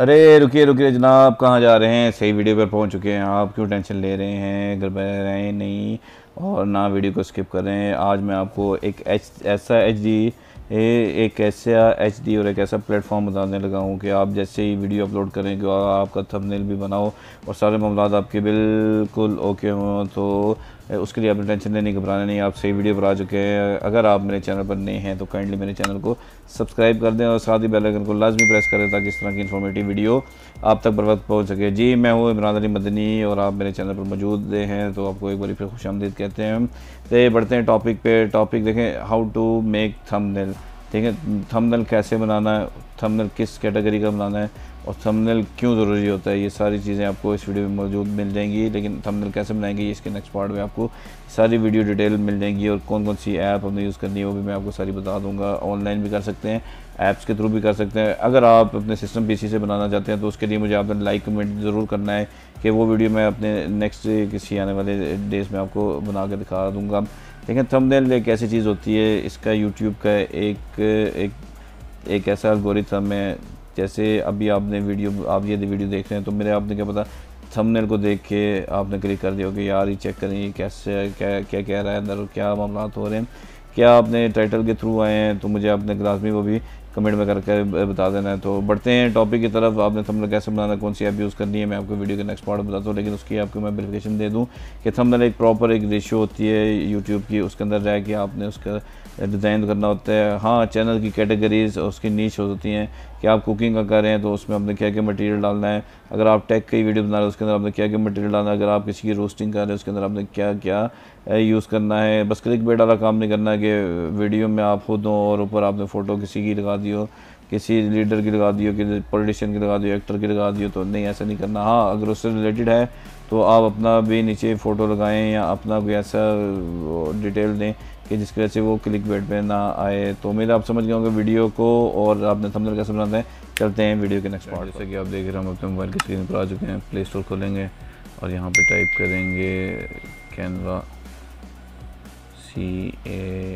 अरे रुकिए रुकिए जनाब, कहाँ जा रहे हैं? सही वीडियो पर पहुंच चुके हैं आप, क्यों टेंशन ले रहे हैं? घर पर रहें नहीं और ना वीडियो को स्किप करें। आज मैं आपको एक ऐसा एच डी और एक ऐसा प्लेटफॉर्म बताने लगा हूँ कि आप जैसे ही वीडियो अपलोड करेंगे और आपका थंबनेल भी बनाओ और सारे मामलात आपके बिल्कुल ओके हों, तो उसके लिए आपने टेंशन लेने घबराना नहीं। आप सही वीडियो पर आ चुके हैं। अगर आप मेरे चैनल पर नए हैं तो काइंडली मेरे चैनल को सब्सक्राइब कर दें और साथ ही बेल आइकन को लाजमी प्रेस करें ताकि इस तरह की इन्फॉर्मेटिव वीडियो आप तक बर वक्त पहुँच सके। जी, मैं हूँ इमरान अली मदनी और आप मेरे चैनल पर मौजूद हैं, तो आपको एक बार फिर खुशामदीद कहते हैं। तो बढ़ते हैं टॉपिक पे। टॉपिक देखें, हाउ टू मेक थंबनेल। ठीक है, थंबनेल कैसे बनाना है, थंबनेल किस कैटेगरी का बनाना है और थंबनेल क्यों ज़रूरी होता है, ये सारी चीज़ें आपको इस वीडियो में मौजूद मिल जाएंगी। लेकिन थंबनेल कैसे बनाएंगे इसके नेक्स्ट पार्ट में आपको सारी वीडियो डिटेल मिल जाएंगी और कौन कौन सी ऐप हमें यूज़ करनी है वो भी मैं आपको सारी बता दूंगा। ऑनलाइन भी कर सकते हैं, ऐप्स के थ्रू भी कर सकते हैं। अगर आप अपने सिस्टम पीसी से बनाना चाहते हैं तो उसके लिए मुझे आपने लाइक कमेंट ज़रूर करना है कि वो वीडियो मैं अपने नेक्स्ट किसी आने वाले डेज़ में आपको बना के दिखा दूँगा। लेकिन थंबनेल एक ऐसी चीज़ होती है, इसका यूट्यूब का एक ऐसा एल्गोरिथम है। जैसे अभी आप ये वीडियो देख रहे हैं तो मेरे आपने क्या पता थंबनेल को देख के आपने क्लिक कर दिया कि यार ये चेक करें ये कैसे क्या क्या कह रहा है अंदर, क्या मामला हो रहे हैं। क्या आपने टाइटल के थ्रू आए हैं तो मुझे आपने लाजमी वो भी कमेंट में करके बता देना है। तो बढ़ते हैं टॉपिक की तरफ। आपने थंबनेल कैसे बनाना है, कौन सी ऐप यूज़ करनी है, मैं आपको वीडियो के नेक्स्ट पार्ट में बताता हूँ। लेकिन उसकी आपको मैं वेरिफिकेशन दे दूँ कि थंबनेल एक प्रॉपर एक रेशियो होती है यूट्यूब की, उसके अंदर रह के आपने उसका डिज़ाइन करना होता है। हाँ, चैनल की कैटेगरीज और उसकी नीच होती हैं कि आप कुकिंग का कर रहे हैं तो उसमें आपने क्या क्या मटेरियल डालना है। अगर आप टेक की वीडियो बना रहे हैं उसके अंदर आपने क्या क्या मटेरियल डालना है। अगर आप किसी की रोस्टिंग कर रहे हैं उसके अंदर आपने क्या क्या यूज़ करना है। बस क्लिक बेट वाला काम नहीं करना है कि वीडियो में आप खुद हो और ऊपर आपने फ़ोटो किसी की लगा दी हो, किसी लीडर की लगा दी हो, किसी पॉलिटिशियन की लगा दी हो, एक्टर की लगा दी हो, तो नहीं, ऐसा नहीं करना। हाँ, अगर उससे रिलेटेड है तो आप अपना भी नीचे फ़ोटो लगाएं या अपना कोई ऐसा डिटेल दें कि जिसकी वजह से वो क्लिक बेट पे ना आए। तो उम्मीद आप समझ गए होंगे वीडियो को और आपने थंबनेल कैसे बनाते हैं। चलते हैं वीडियो के नेक्स्ट पार्ट। जैसे कि आप देख रहे हैं हम अपने मोबाइल की स्क्रीन पर आ चुके हैं। प्ले स्टोर खोलेंगे और यहाँ पे टाइप करेंगे कैनवा, CANVA।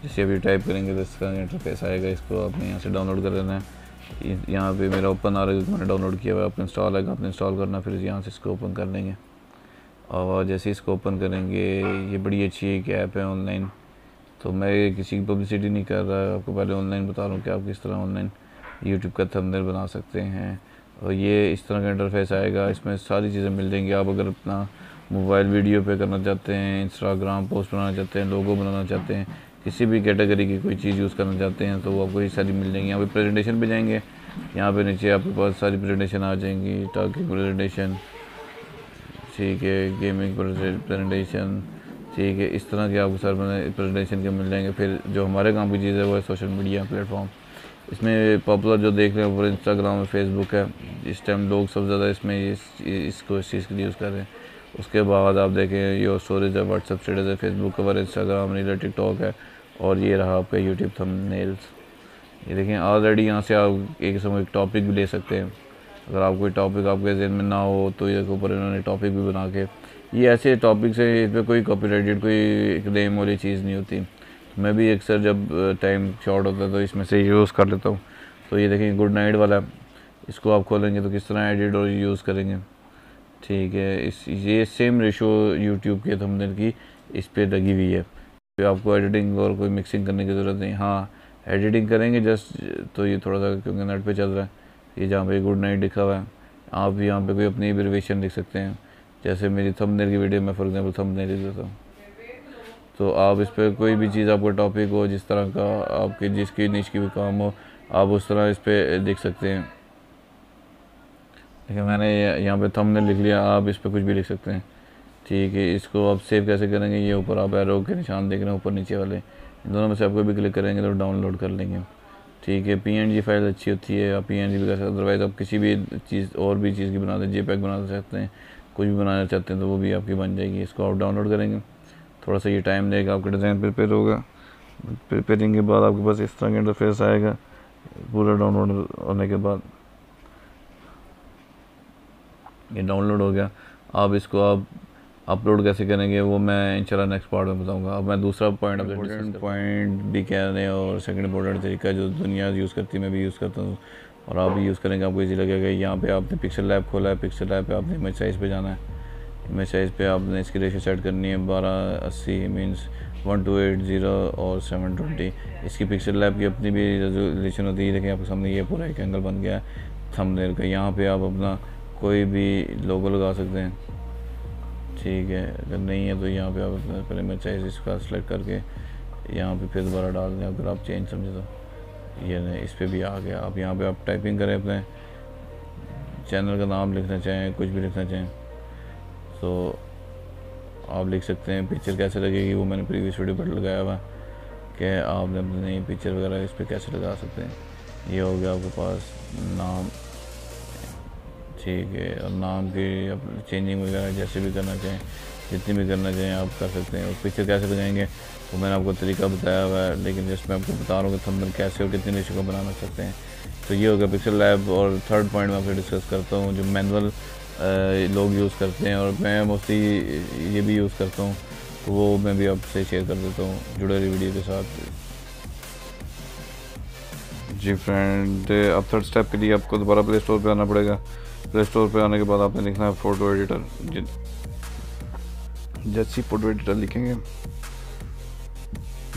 जैसे अभी टाइप करेंगे तो इसका इंटरफेस आएगा, इसको आपने यहाँ से डाउनलोड कर लेना है। यहाँ पे मेरा ओपन आ रहा है क्योंकि मैंने डाउनलोड किया हुआ है। आपने इंस्टॉल आएगा, आपने इंस्टॉल करना, फिर यहाँ से इसको ओपन कर लेंगे और जैसे इसको ओपन करेंगे ये बड़ी अच्छी एक ऐप है ऑनलाइन। तो मैं किसी की पब्लिसिटी नहीं कर रहा, आपको पहले ऑनलाइन बता रहा हूँ कि आप किस तरह ऑनलाइन यूट्यूब का थंबनेल बना सकते हैं। और ये इस तरह का इंटरफेस आएगा, इसमें सारी चीज़ें मिल जाएंगी। आप अगर अपना मोबाइल वीडियो पे करना चाहते हैं, इंस्टाग्राम पोस्ट बनाना चाहते हैं, लोगो बनाना चाहते हैं, किसी भी कैटेगरी की कोई चीज़ यूज़ करना चाहते हैं तो वो आपको ये सारी मिल जाएंगी। यहाँ पे प्रेजेंटेशन पे जाएंगे, यहाँ पे नीचे आपके पास सारी प्रेजेंटेशन आ जाएंगी। टॉकिंग प्रेजेंटेशन, ठीक है, गेमिंग प्रेजेंटेशन, ठीक है, इस तरह के आपको सर प्रेजेंटेशन के मिल जाएंगे। फिर जो हमारे काम की चीज़ है वो है सोशल मीडिया प्लेटफॉर्म। इसमें पॉपुलर जो देख रहे हैं वो इंस्टाग्राम और फेसबुक है। इस टाइम लोग सबसे ज़्यादा इसमें इसको इस चीज़ के लिए यूज़ कर रहे हैं। उसके बाद आप देखें योर स्टोरेज है, व्हाट्सएप स्टेटस है, Facebook cover, Instagram reeler, TikTok है और ये रहा आपका यूट्यूब थंबनेल्स। ये देखें ऑलरेडी यहाँ से आप एक समय एक टॉपिक भी ले सकते हैं। अगर आप कोई टॉपिक आपके ज़हन में ना हो तो इसके ऊपर इन्होंने टॉपिक भी बना के, ये ऐसे टॉपिक से इस पर कोई कॉपीराइटेड कोई क्लेम वाली चीज़ नहीं होती। मैं भी अक्सर जब टाइम शॉर्ट होता है तो इसमें से यूज़ कर लेता हूँ। तो ये देखें गुड नाइट वाला, इसको आप खोलेंगे तो किस तरह एडिट और यूज़ करेंगे, ठीक है। ये सेम रेशो यूट्यूब के थंबनेल की इस पर लगी हुई है। फिर आपको एडिटिंग और कोई मिक्सिंग करने की ज़रूरत नहीं। हाँ, एडिटिंग करेंगे जस्ट, तो ये थोड़ा सा क्योंकि नेट पे चल रहा है, ये जहाँ पे गुड नाइट लिखा हुआ है आप यहाँ पे कोई अपनी एब्रिविएशन लिख सकते हैं। जैसे मेरी थंबनेल की वीडियो में फॉर एग्जांपल थंबनेल लिख देता हूँ, तो आप इस पर कोई भी चीज़ आपका टॉपिक हो, जिस तरह का आपके जिसकी निश की भी काम हो, आप उस तरह इस पर लिख सकते हैं। देखिए मैंने यहाँ पे थंबनेल लिख लिया, आप इस पर कुछ भी लिख सकते हैं, ठीक है। इसको आप सेव कैसे करेंगे, ये ऊपर आप एरो के निशान देख रहे हैं ऊपर नीचे वाले, इन दोनों में से आप कोई भी क्लिक करेंगे तो डाउनलोड कर लेंगे, ठीक है। PNG फाइल अच्छी होती है, आप PNG भी कर सकते हैं। अदरवाइज़ आप किसी भी चीज़ और भी चीज़ की बना दें, JPEG बना सकते हैं, कुछ भी बनाना चाहते हैं तो वो भी आपकी बन जाएगी। इसको आप डाउनलोड करेंगे, थोड़ा सा ये टाइम लेगा, आपका डिज़ाइन प्रिपेयर होगा। प्रिपेयरिंग के बाद आपके पास इस तरह का इंटरफेस आएगा पूरा डाउनलोड होने के बाद। ये डाउनलोड हो गया। आप इसको आप अपलोड कैसे करेंगे वो मैं इंशाल्लाह नेक्स्ट पार्ट में बताऊंगा। अब मैं दूसरा पॉइंट पॉइंट भी कह रहे हैं और सेकंड इंपॉर्टेंट तरीका जो दुनिया यूज़ करती है मैं भी यूज़ करता हूँ और आप भी यूज़ करेंगे, आपको इजी लगेगा। यहाँ पे आपने पिक्सल लैब खोला है, पिक्सल लैब पे आपने इमेज साइज़ पे जाना है, इमेज साइज़ पे आपने इसकी रेशो सेट करनी है 1280 मीन्स 1280 और 720। इसकी पिक्सल लैब की अपनी भी रेजोल्यूशन होती है। देखिए आपके सामने ये पूरा एक एंगल बन गया है थंबनेल का। यहाँ पे आप अपना कोई भी लोगो लगा सकते हैं, ठीक है। अगर नहीं है तो यहाँ पे आप अपना पहले इमेज साइज़ इसका सेलेक्ट करके यहाँ पे फिर दोबारा डाल दें। अगर आप चेंज समझे तो ये नहीं, इस पर भी आ गया। आप यहाँ पे आप टाइपिंग करें, अपने चैनल का नाम लिखना चाहें, कुछ भी लिखना चाहें तो आप लिख सकते हैं। पिक्चर कैसे लगेगी वो मैंने प्रीवियस वीडियो पर लगाया हुआ कि आपने अपनी नई पिक्चर वगैरह इस पर कैसे लगा सकते हैं। ये हो गया आपके पास नाम, ठीक है। और नाम की चेंजिंग वगैरह जैसे भी करना चाहें, जितनी भी करना चाहें आप कर सकते हैं। और पिक्चर कैसे लगाएंगे वो मैंने आपको तरीका बताया हुआ है, लेकिन जिसमें आपको बता रहा हूँ कि थंबनेल कैसे और कितनी रेशो को बनाना चाहते हैं। तो ये होगा पिक्सल लैब। और थर्ड पॉइंट मैं आपसे डिस्कस करता हूँ जो मैनुअल लोग यूज़ करते हैं और मैं मोस्टली ये भी यूज़ करता हूँ, तो वो मैं भी आपसे शेयर कर देता हूँ जुड़े रही वीडियो के साथ। जी फ्रेंड, अब थर्ड स्टेप के लिए आपको दोबारा प्ले स्टोर पे आना पड़ेगा। प्ले स्टोर पे आने के बाद आपने लिखना है फ़ोटो एडिटर। जैसे ही फ़ोटो एडिटर लिखेंगे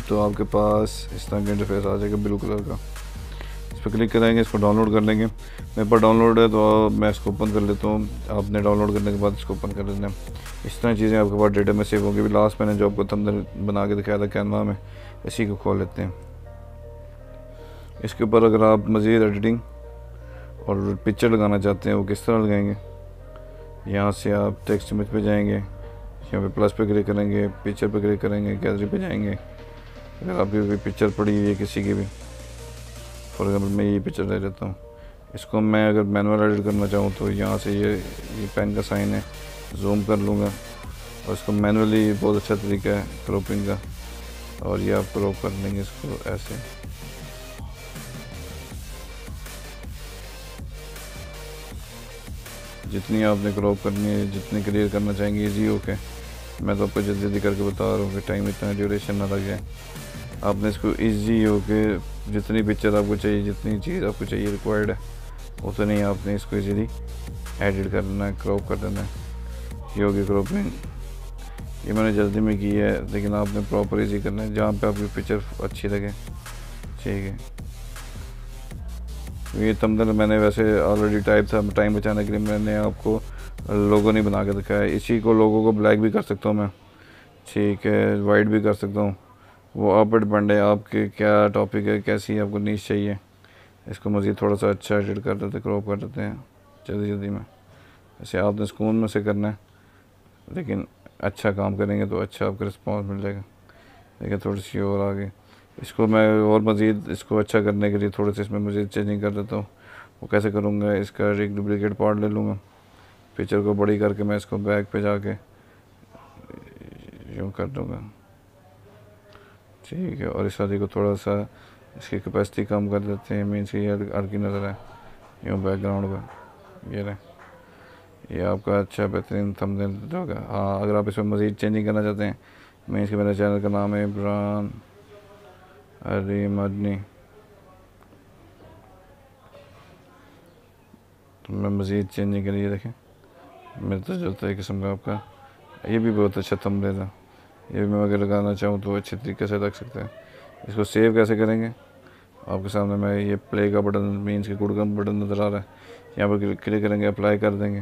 तो आपके पास इस तरह का इंटरफेस आ जाएगा ब्लू कलर का। इस पर क्लिक करेंगे, इसको डाउनलोड कर लेंगे। मेरे पर डाउनलोड है तो मैं इसको ओपन कर लेता हूँ। आपने डाउनलोड करने के बाद इसको ओपन कर लेना है। इस तरह चीज़ें आपके पास डेटा में सेव होंगी। लास्ट मैंने जो आपको थंबनेल बना के दिखाया था कैनवा में, इसी को खोल लेते हैं। इसके ऊपर अगर आप मज़ीद एडिटिंग और पिक्चर लगाना चाहते हैं वो किस तरह लगाएंगे, यहाँ से आप टेक्स्ट इमेज पे जाएंगे, यहाँ पे प्लस पे क्लिक करेंगे, पिक्चर पे क्लिक करेंगे, गैलरी पे जाएंगे। अगर आपकी कोई पिक्चर पड़ी हुई है किसी की भी, फॉर एग्जांपल मैं ये पिक्चर ले लेता हूँ, इसको मैं अगर मैनुअल एडिट करना चाहूँ तो यहाँ से ये पेन का साइन है, जूम कर लूँगा और इसको मैनुअली बहुत अच्छा तरीका है क्रॉपिंग का। और ये आप क्रॉप कर लेंगे इसको ऐसे। जितनी आपने क्रॉप करनी है, जितनी क्लियर करना चाहेंगे इजी ओके। मैं तो आपको जल्दी जल्दी करके बता रहा हूँ कि टाइम इतना ड्यूरेशन ना लग जाए। आपने इसको इजी होके जितनी पिक्चर आपको चाहिए, जितनी चीज़ आपको चाहिए रिक्वायर्ड है, उतनी ही आपने इसको इजीली एडिट करना है, क्रॉप कर देना है। ये होगी क्रॉपिंग। ये मैंने जल्दी में की है, लेकिन आपने प्रॉपर इजी करना है जहाँ पे आपकी पिक्चर अच्छी लगे, ठीक है। ये थंबनेल मैंने वैसे ऑलरेडी टाइप था, टाइम बचाने के लिए मैंने आपको लोगो नहीं बना के दिखाया। इसी को लोगों को ब्लैक भी कर सकता हूँ मैं, ठीक है, वाइट भी कर सकता हूँ। वो आप पर डिपेंड है आपके क्या टॉपिक है, कैसी आपको नीश चाहिए। इसको मज़ीद थोड़ा सा अच्छा एडिट कर देते, क्रॉप कर देते हैं जल्दी जल्दी में। ऐसे आपने सुकून में से करना है, लेकिन अच्छा काम करेंगे तो अच्छा आपका रिस्पॉन्स मिल जाएगा। देखिए थोड़ी सी और आगे इसको मैं और मज़ीद इसको अच्छा करने के लिए थोड़े से इसमें मज़ीद चेंजिंग कर देता हूँ। वो कैसे करूँगा, इसका एक डुप्लीकेट पार्ट ले लूँगा, पिक्चर को बड़ी करके मैं इसको बैक पे जाके यूँ कर दूँगा, ठीक है। और इस शादी को थोड़ा सा इसकी कैपेसिटी कम कर देते हैं, मीन्स ये हल्की नज़र है यूँ बैकग्राउंड का। ये रहे, ये आपका अच्छा बेहतरीन थंबनेल होगा। हाँ, अगर आप इसमें मज़ीद चेंजिंग करना चाहते हैं, मीन्स कि मेरे चैनल का नाम है इमरान अली मदनी, तो मैं मज़ीद चेंजिंग के लिए देखें मेरे तो जो है किस्म का आपका ये भी बहुत अच्छा थंबनेल है। ये भी मैं अगर लगाना चाहूँ तो अच्छे तरीके से रख सकते हैं। इसको सेव कैसे करेंगे, आपके सामने मैं ये प्ले का बटन मीन्स कि गुड का बटन नज़र आ रहा है, यहाँ पर क्लिक करेंगे, अप्लाई कर देंगे।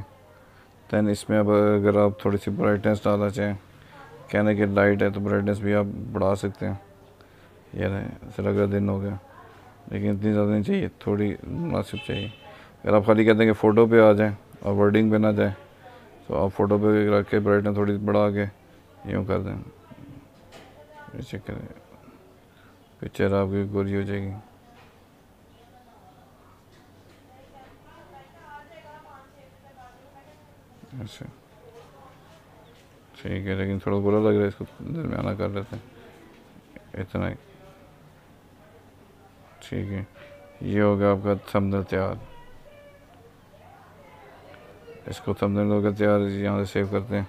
दैन इसमें अब अगर आप थोड़ी सी ब्राइटनेस डालना चाहें, कहने की लाइट है तो ब्राइटनेस भी आप बढ़ा सकते हैं। ये नहीं सर अगर दिन हो गया, लेकिन इतनी ज़्यादा नहीं चाहिए, थोड़ी मुनासिब चाहिए। अगर आप खाली कहते हैं कि फ़ोटो पे आ जाएं और वर्डिंग पे ना जाए, तो आप फ़ोटो पे रख के ब्राइटनेस थोड़ी बढ़ा के यूँ कर दें, चेक करें, पिक्चर आपकी गोरी हो जाएगी। ऐसे ठीक है, लेकिन थोड़ा बुरा लग रहा है, इसको दरमियाना कर लेते हैं, इतना ही, ठीक है। ये हो गया आपका थंबनेल तैयार। इसको थंबनेल हो गया तैयार, यहाँ से सेव करते हैं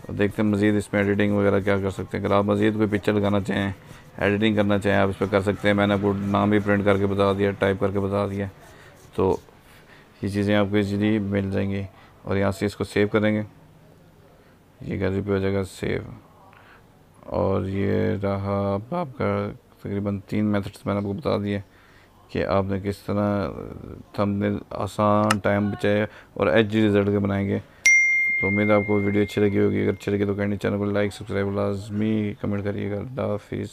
और देखते हैं मज़ीद इसमें एडिटिंग वगैरह क्या कर सकते हैं। अगर आप मज़ीद कोई पिक्चर लगाना चाहें, एडिटिंग करना चाहें, आप इस पर कर सकते हैं। मैंने आपको नाम भी प्रिंट करके बता दिया, टाइप करके बता दिया, तो ये चीज़ें आपको इजीली मिल जाएंगी। और यहाँ से इसको सेव करेंगे, ये गैलरी पे हो जाएगा सेव। और ये रहा आपका तकरीबन 3 मेथड्स मैंने आपको बता दिए कि आपने किस तरह थंबनेल आसान टाइम बचाए और एचडी रिजल्ट के बनाएंगे। तो उम्मीद है आपको वीडियो अच्छी लगी होगी। अगर अच्छी लगी तो कैंडी चैनल को लाइक सब्सक्राइब लाजमी कमेंट करिएगा। अल्लाह हाफिज़।